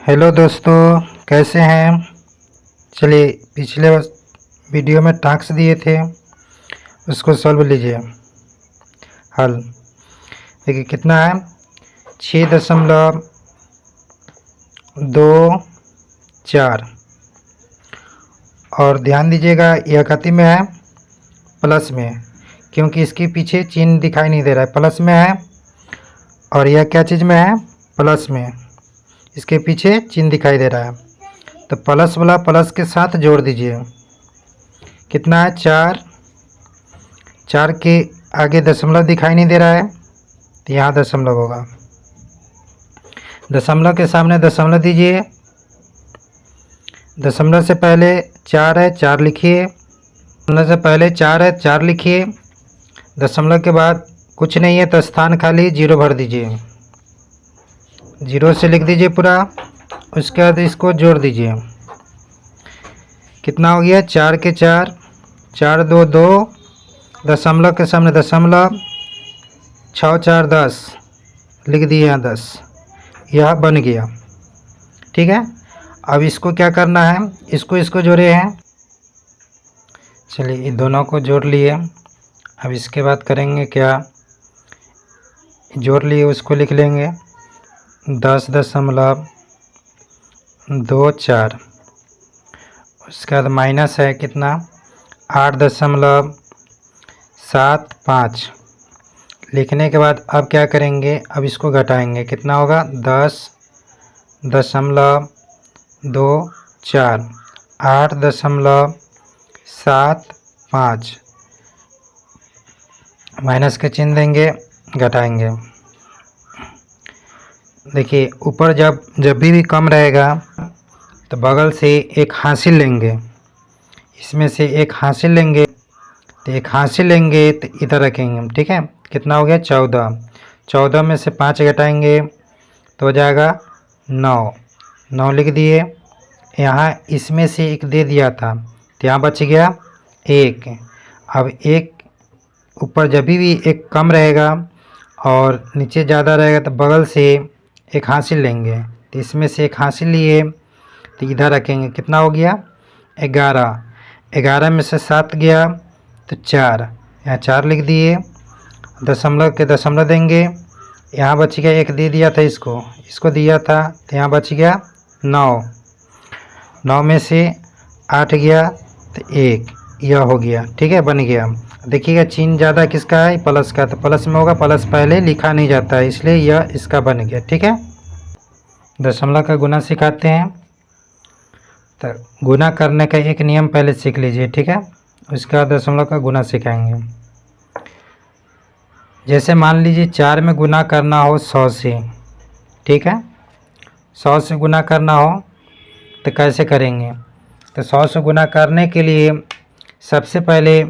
Hello दोस्तों, कैसे हैं। चलिए, पिछले वीडियो में टास्क दिए थे, उसको सॉल्व लीजिए। हल देखिए कितना है, 6.24। और ध्यान दीजिएगा, यह गति में है, प्लस में, क्योंकि इसके पीछे चिन्ह दिखाई नहीं दे रहा है। प्लस में है और यह क्या चीज़ में है, प्लस में, इसके पीछे चिन्ह दिखाई दे रहा है। तो प्लस वाला प्लस के साथ जोड़ दीजिए। कितना है, 4। 4 के आगे दशमलव दिखाई नहीं दे रहा है, तो यहाँ दशमलव होगा। दशमलव के सामने दशमलव दीजिए। दशमलव से पहले 4 है, 4 लिखिए। दशमलव से पहले 4 है, 4 लिखिए। दशमलव के बाद कुछ नहीं है तो स्थान खाली 0 भर दीजिए। 0 से लिख दीजिए पूरा। उसके बाद इसको जोड़ दीजिए। कितना हो गया, 4 के 4, 4 2 2, दशमलव के सामने दशमलव, 6 4 10, लिख दिए यहाँ 10। यह बन गया, ठीक है। अब इसको क्या करना है, इसको जोड़े हैं। चलिए, इन दोनों को जोड़ लिए। अब इसके बाद करेंगे क्या, जोड़ लिए उसको लिख लेंगे 10.24। उसके बाद माइनस है कितना, 8.75। लिखने के बाद अब क्या करेंगे, अब इसको घटाएंगे। कितना होगा, 10.24, 8.75, माइनस के चिन्ह देंगे, घटाएंगे। देखिए, ऊपर जब भी कम रहेगा तो बगल से एक हासिल लेंगे। इसमें से एक हासिल लेंगे, तो एक हासिल लेंगे तो इधर रखेंगे हम, ठीक है। कितना हो गया, 14। 14 में से 5 घटाएंगे तो हो जाएगा 9। 9 लिख दिए। यहाँ इसमें से एक दे दिया था तो यहाँ बच गया 1। अब एक ऊपर जब भी एक कम रहेगा और नीचे ज़्यादा रहेगा तो बगल से एक हासिल लेंगे। तो इसमें से एक हासिल लिए तो इधर रखेंगे। कितना हो गया, 11। 11 में से 7 गया तो 4, यहाँ 4 लिख दिए। दशमलव के दशमलव देंगे, यहाँ बच गया 1, दे दिया था इसको दिया था तो यहाँ बच गया 9। 9 में से 8 गया तो 1, यह हो गया, ठीक है, बन गया। देखिएगा चिन्ह ज़्यादा किसका है, प्लस का, तो प्लस में होगा। प्लस पहले लिखा नहीं जाता है, इसलिए यह इसका बन गया, ठीक है। दशमलव का गुना सिखाते हैं, तो गुना करने का एक नियम पहले सीख लीजिए, ठीक है। उसके बाद दशमलव का गुना सिखाएंगे। जैसे मान लीजिए 4 में गुना करना हो 100 से, ठीक है। 100 से गुना करना हो तो कैसे करेंगे, तो 100 से गुना करने के लिए सबसे पहले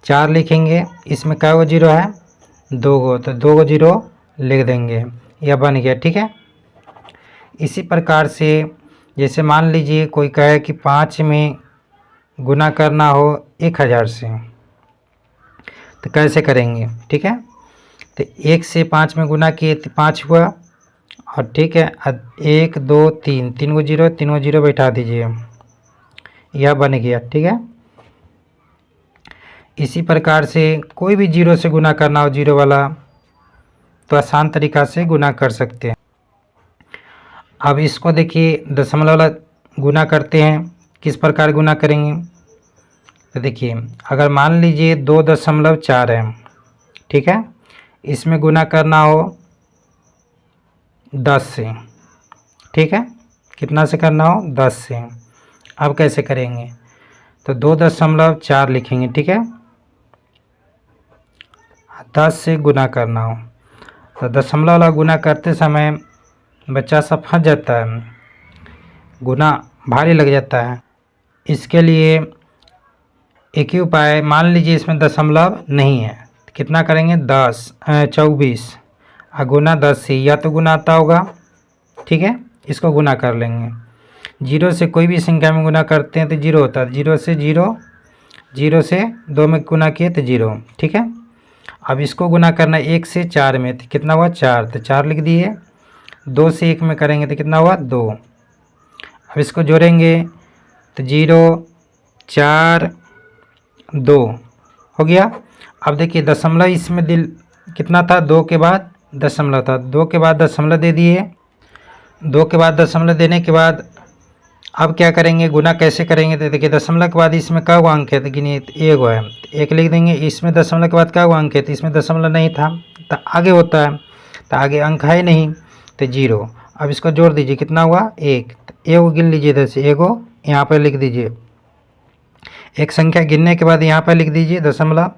4 लिखेंगे। इसमें क्या गो जीरो है, 2 गो, तो 2 गो जीरो लिख देंगे, यह बन गया, ठीक है। इसी प्रकार से जैसे मान लीजिए कोई कहे कि 5 में गुना करना हो 1000 से, तो कैसे करेंगे, ठीक है। तो 1 से 5 में गुना किए तो 5 हुआ, और ठीक है, 1 2 3, 3 गो जीरो, 3 गो जीरो बैठा दीजिए, यह बन गया, ठीक है। इसी प्रकार से कोई भी जीरो से गुना करना हो, जीरो वाला, तो आसान तरीक़ा से गुना कर सकते हैं। अब इसको देखिए, दशमलव वाला गुना करते हैं, किस प्रकार गुना करेंगे, तो देखिए अगर मान लीजिए 2.4 है, ठीक है, इसमें गुना करना हो 10 से, ठीक है। कितना से करना हो, 10 से। अब कैसे करेंगे, तो 2.4 लिखेंगे, ठीक है। 10 से गुना करना हो तो दशमलव वाला गुना करते समय बच्चा सब फंस जाता है, गुना भारी लग जाता है। इसके लिए एक ही उपाय है, मान लीजिए इसमें दशमलव नहीं है तो कितना करेंगे, 24 गुना 10 से, या तो गुना आता होगा, ठीक है, इसको गुना कर लेंगे। 0 से कोई भी संख्या में गुना करते हैं तो 0 होता है, 0 से 0, 0 से 2 में गुना किए तो 0, ठीक है। अब इसको गुना करना 1 से 4 में, तो कितना हुआ, 4, तो 4 लिख दिए। 2 से 1 में करेंगे तो कितना हुआ, 2, अब इसको जोड़ेंगे तो 0 4 2 हो गया। अब देखिए दशमलव इसमें कितना था, 2 के बाद दशमलव था, 2 के बाद दशमलव दे दिए। 2 के बाद दशमलव देने के बाद अब क्या करेंगे, गुना कैसे करेंगे, तो देखिए दशमलव के बाद इसमें क्या हुआ अंक है, तो गिनिए तो 1 है, तो 1 लिख देंगे। इसमें दशमलव के बाद क्या हुआ अंक है, तो इसमें दशमलव नहीं था, तो आगे होता है, तो आगे अंक है नहीं, तो 0। अब इसको जोड़ दीजिए, कितना हुआ 1, तो 1 गिन लीजिए इधर से, 1 यहाँ पर लिख दीजिए। एक संख्या गिनने के बाद यहाँ पर लिख दीजिए दशमलव,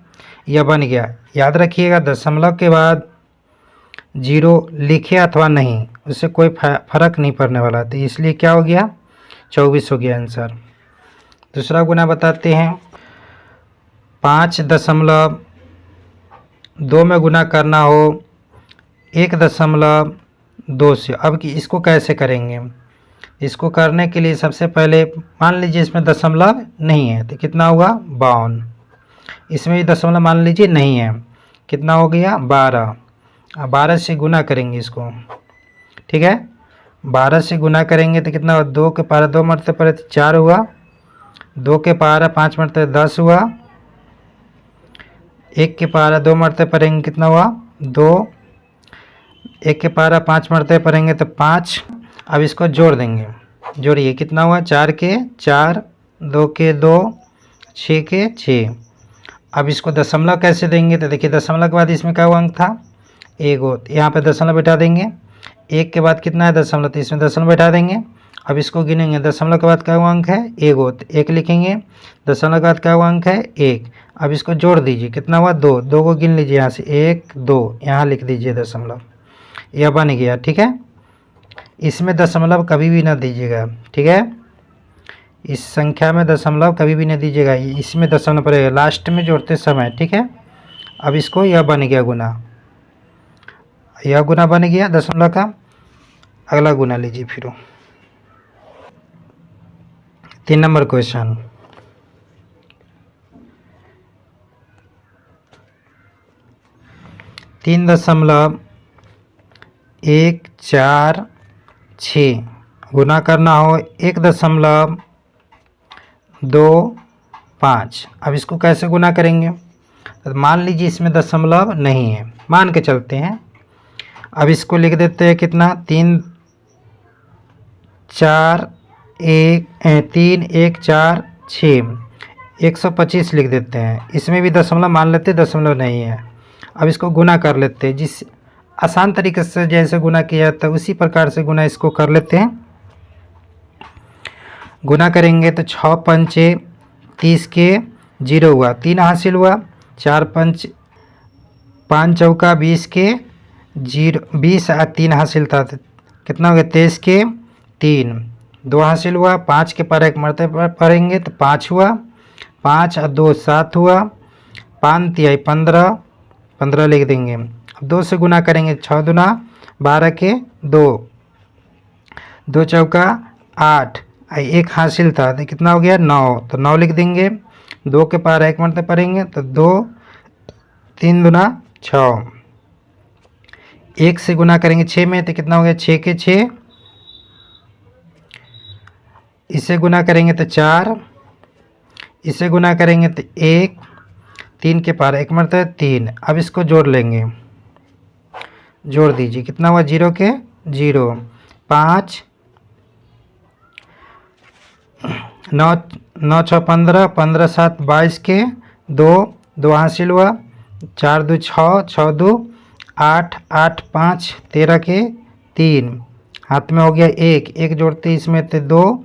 यह बन गया। याद रखिएगा दशमलव के बाद 0 लिखे अथवा नहीं, उससे कोई फर्क नहीं पड़ने वाला, तो इसलिए क्या हो गया 24 हो गया आंसर। दूसरा गुना बताते हैं, 5.2 में गुना करना हो 1.2 से। अब कि इसको कैसे करेंगे, इसको करने के लिए सबसे पहले मान लीजिए इसमें दशमलव नहीं है, तो कितना होगा 52। इसमें भी दशमलव मान लीजिए नहीं है, कितना हो गया 12। 12 से गुना करेंगे इसको, ठीक है। 12 से गुना करेंगे तो कितना हुआ, 2 के पारा 2 मरते पड़े तो 4 हुआ, 2 के पारा 5 मरते 10 हुआ, 1 के पारा 2 मरते पड़ेंगे कितना हुआ 2, 1 के पारा 5 मरते पड़ेंगे तो 5। अब इसको जोड़ देंगे, जोड़िए कितना हुआ 4 के 4, 2 के 2, 6 के 6। अब इसको दशमलव कैसे देंगे, तो देखिए दशमलव के बाद इसमें क्या हुआ अंक था 1, यहाँ पे दशमलव बैठा देंगे। 1 के बाद कितना है दशमलव, तो इसमें दशमलव बैठा देंगे। अब इसको गिनेंगे, दशमलव के बाद क्या हुआ अंक है 1, तो 1 लिखेंगे। दशमलव के बाद क्या हुआ अंक है 1। अब इसको जोड़ दीजिए, कितना हुआ 2, 2 को गिन लीजिए यहाँ से 1 2, यहाँ लिख दीजिए दशमलव, यह बन गया, ठीक है। इसमें दशमलव कभी भी ना दीजिएगा, ठीक है। इस संख्या में दशमलव कभी भी नहीं दीजिएगा, इसमें दशमलव पड़ेगा लास्ट में जोड़ते समय, ठीक है। अब इसको यह बन गया गुना, यह गुना बन गया दशमलव का। अगला गुना लीजिए फिर 3 नंबर क्वेश्चन, तीन दशमलव 1 4 6 गुना करना हो 1.25। अब इसको कैसे गुना करेंगे, तो मान लीजिए इसमें दशमलव नहीं है, मान के चलते हैं। अब इसको लिख देते हैं कितना 3 4 4 6, 125 लिख देते हैं। इसमें भी दशमलव मान लेते हैं, दशमलव नहीं है। अब इसको गुना कर लेते हैं, जिस आसान तरीके से जैसे गुना किया जाता है उसी प्रकार से गुना इसको कर लेते हैं। गुना करेंगे तो 6 पंचे 30 के 0 हुआ, 3 हासिल हुआ। 4 पंच 5 चौका 20 के 0, 20 और 3 हासिल था, कितना हो गया 23 के 3, 2 हासिल हुआ। 5 के पर 1 मरते पड़ेंगे तो 5 हुआ, 5 और 2 7 हुआ, 5 तिहाई 15, 15 लिख देंगे। अब 2 से गुना करेंगे, 6 दूना 12 के 2, 2 चौका 8, 1 हासिल था तो कितना हो गया 9, तो 9 लिख देंगे। 2 के पार 1 मरते पड़ेंगे तो 2, 3 दूना 6, 1 से गुना करेंगे 6 में तो कितना हो गया 6 के 6, इसे गुना करेंगे तो 4, इसे गुना करेंगे तो 1, 3 के पार 1 मरते 3। अब इसको जोड़ लेंगे, जोड़ दीजिए कितना हुआ 0 के 0, 5 9 9 6 15, 15 7 22 के 2, 2 हासिल हुआ। 4 2 6, 6 2 8, 8 5 13 के 3, हाथ में हो गया 1, 1 जोड़ते इसमें तो 2,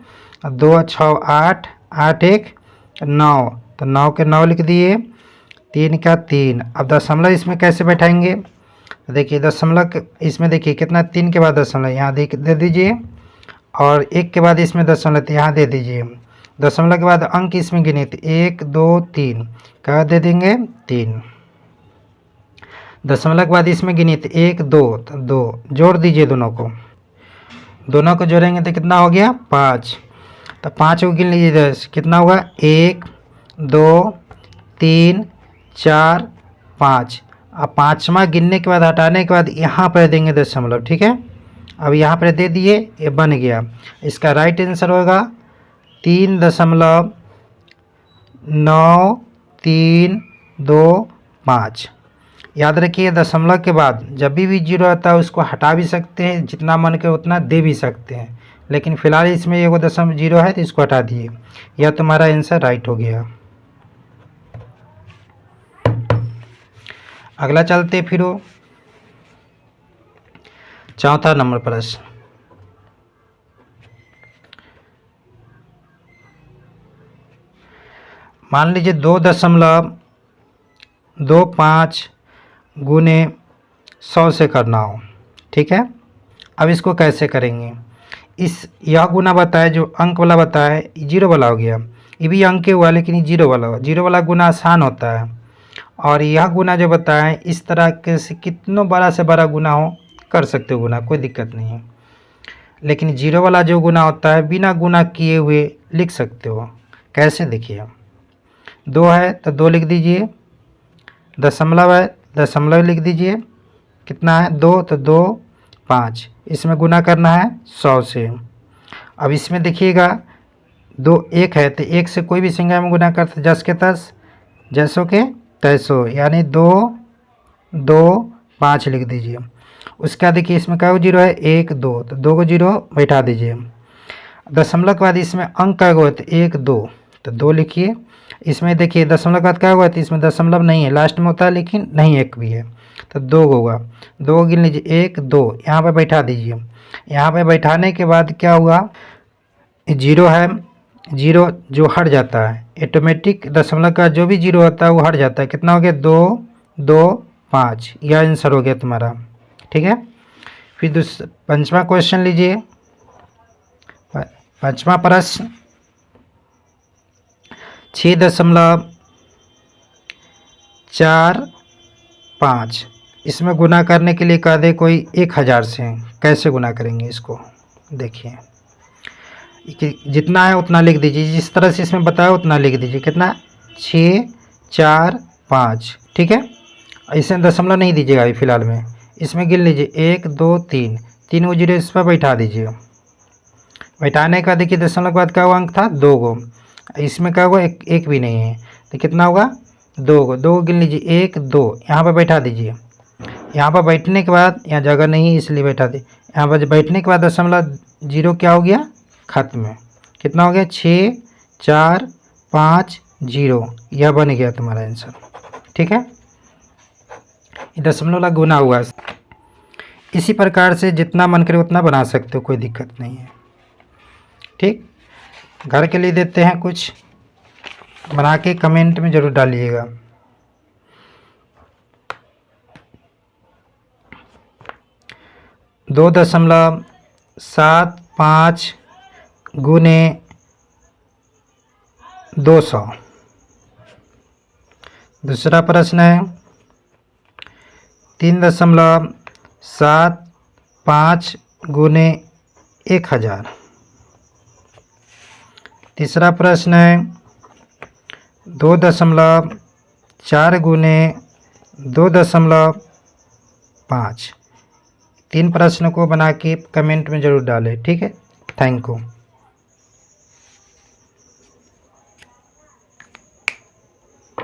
2 6 8, 8 1 9, तो 9 के 9 लिख दिए, 3 का 3। अब दशमलव इसमें कैसे बैठाएंगे, देखिए दशमलव इसमें देखिए कितना 3 के बाद दशमलव यहाँ दे दीजिए, और 1 के बाद इसमें दशमलव तो यहाँ दे दीजिए। दशमलव के बाद अंक इसमें गिने तो 1 2 3, क्या दे देंगे 3। दशमलव के बाद इसमें गिने तो 1 2, तो 2 जोड़ दीजिए, दोनों को जोड़ेंगे तो कितना हो गया 5, तो 5 को गिन लीजिए 10, कितना हुआ 1 2 3 4 5। अब 5वां गिनने के बाद हटाने के बाद यहाँ पर देंगे दशमलव, ठीक है। अब यहाँ पर दे दिए, ये बन गया। इसका राइट आंसर होगा 3.9325। याद रखिए दशमलव के बाद जब भी जीरो आता है उसको हटा भी सकते हैं, जितना मन के उतना दे भी सकते हैं, लेकिन फिलहाल इसमें ये 0 है तो इसको हटा दिए। यह तुम्हारा आंसर राइट हो गया। अगला चलते फिर चौथा नंबर प्रश्न। मान लीजिए 2.25 गुने 100 से करना हो, ठीक है। अब इसको कैसे करेंगे? यह गुना बताए, जो अंक वाला बताए जीरो वाला हो गया, ये भी अंक हुआ लेकिन ये जीरो वाला हुआ। जीरो वाला गुना आसान होता है, और यह गुना जो बताएं इस तरह के से कितनों बड़ा से बड़ा गुना हो कर सकते हो गुना, कोई दिक्कत नहीं है। लेकिन जीरो वाला जो गुना होता है बिना गुना किए हुए लिख सकते हो। कैसे? देखिए 2 है तो 2 लिख दीजिए, दशमलव है दशमलव लिख दीजिए, कितना है 2 तो 2 5, इसमें गुना करना है 100 से। अब इसमें देखिएगा 2 1 है तो 1 से कोई भी संख्या में गुना करते 10 के 10, जैसों के तैसो, यानी 2 2 5 लिख दीजिए। उसका देखिए इसमें क्या जीरो है 1 2, तो 2 को जीरो बैठा दीजिए। दशमलव के बाद इसमें अंक क्या हुआ तो 1 2, तो 2 लिखिए। इसमें देखिए दशमलव के बाद क्या हुआ तो इसमें दशमलव नहीं है, लास्ट में होता है लेकिन नहीं एक भी है, तो 2 होगा। 2 गिन लीजिए 1 2, यहाँ पर बैठा दीजिए। यहाँ पर बैठाने के बाद क्या हुआ, जीरो है, जीरो जो हट जाता है ऑटोमेटिक, दशमलव का जो भी जीरो होता है वो हट जाता है। कितना हो गया 2 2 5, यह आंसर हो गया तुम्हारा, ठीक है। फिर पंचवा क्वेश्चन लीजिए। पांचवा प्रश्न 6.45, इसमें गुना करने के लिए कह दे कोई 1000 से, कैसे गुना करेंगे इसको? देखिए जितना है उतना लिख दीजिए, जिस तरह से इसमें बताया उतना लिख दीजिए। कितना 6 4 5, ठीक है। इसमें दशमलव नहीं दीजिएगा अभी फिलहाल में, इसमें गिन लीजिए 1 2 3, 3 को जीरो इस पर बैठा दीजिए। बैठाने का देखिए दशमलव के बाद क्या हुआ, अंक था 2 गो, इसमें क्या हुआ एक भी नहीं है, तो कितना होगा 2 गो। 2 को गिन लीजिए 1 2, यहाँ पर बैठा दीजिए। यहाँ पर बैठने के बाद, यहाँ जगह नहीं है इसलिए बैठा दी, यहाँ पर बैठने के बाद दशमलव जीरो क्या हो गया खत्म है। कितना हो गया 6 4 5 0, यह बन गया तुम्हारा आंसर, ठीक है। ये दशमलव वाला गुना हुआ। इसी प्रकार से जितना मन करे उतना बना सकते हो, कोई दिक्कत नहीं है, ठीक। घर के लिए देते हैं कुछ, बना के कमेंट में ज़रूर डालिएगा। दो 2.75 गुने 200। दूसरा प्रश्न है 3.75 गुने 1000। तीसरा प्रश्न है 2.4 गुने 2.5। 3 प्रश्न को बना के कमेंट में ज़रूर डालें, ठीक है। Thank you.